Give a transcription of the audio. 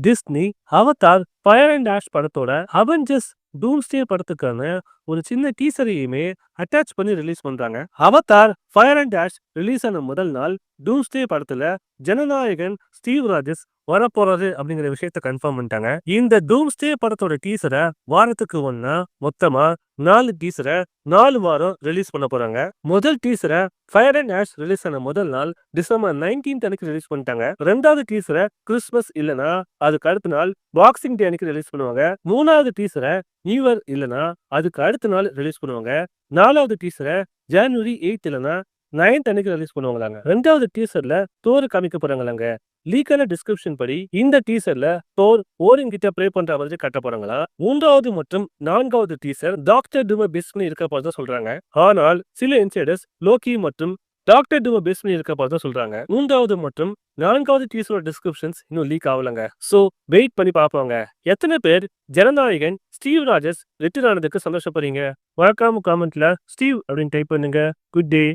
Disney Avatar fire and ash படத்தோட Avengers டூம்ஸ்டே படத்துக்கான ஒரு சின்ன டீசரையுமே அட்டாச் பண்ணி ரிலீஸ் பண்றாங்க. Avatar fire and ash release ஆன முதல் நாள் டூம்ஸ்டே படத்துல ஜனநாயகன் ஸ்டீவ் ராஜஸ் வரப்போறாரு அப்படிங்கிற விஷயத்த கன்ஃபார்ம் பண்ணிட்டாங்க. இந்த டூம்ஸ்டே படத்தோட டீசரை வாரத்துக்கு ஒன்னா மொத்தமா 4 டீசரை 4 வாரம் ரிலீஸ் பண்ண போறாங்க. முதல் டீசரை ஃபயர் அண்ட் ஆஷ் ரிலீஸ் ஆன முதல் நாள் டிசம்பர் 19 அன்னைக்கு ரிலீஸ் பண்ணிட்டாங்க. ரெண்டாவது டீசரை கிறிஸ்மஸ் இல்லனா அதுக்கு அடுத்த நாள் பாக்ஸிங் டே அன்னைக்கு ரிலீஸ் பண்ணுவாங்க. மூணாவது டீசரை நியூ இயர் இல்லனா அதுக்கு அடுத்த நாள் ரிலீஸ் பண்ணுவாங்க. நாலாவது டீசரை ஜனவரி 8 இல்லனா 9 அன்னைக்கு ரிலீஸ் பண்ணுவாங்களாங்க. ரெண்டாவது டீசர்ல தோர் காமிக்க போறாங்களாங்க. லீக்கான டிஸ்கிரிப்ஷன் படி இந்த டீசர்ல தோர் ஓரின் கிட்ட ப்ரே பண்ற மாதிரி கட்ட போறாங்களா. மூன்றாவது மற்றும் நான்காவது டீசர் டாக்டர் டூமை பேஸ் பண்ணி இருக்க போறதா சொல்றாங்க. ஆனால் சில இன்சைடர்ஸ் லோக்கி மற்றும் டாக்டர் டூமை பேஸ் பண்ணி இருக்க போறதா சொல்றாங்க. மூன்றாவது மற்றும் நான்காவது டீசரோட டிஸ்கிரிப்ஷன்ஸ் இன்னும் லீக் ஆகலங்க. சோ வெயிட் பண்ணி பார்ப்போங்க. எத்தனை பேர் ஜனநாயகன் ஸ்டீவ் ராஜஸ் ரிட்டர்ன் ஆனதுக்கு சந்தோஷப்படுறீங்க? மறக்காம காமெண்ட்ல ஸ்டீவ் அப்படின்னு டைப் பண்ணுங்க. Good day.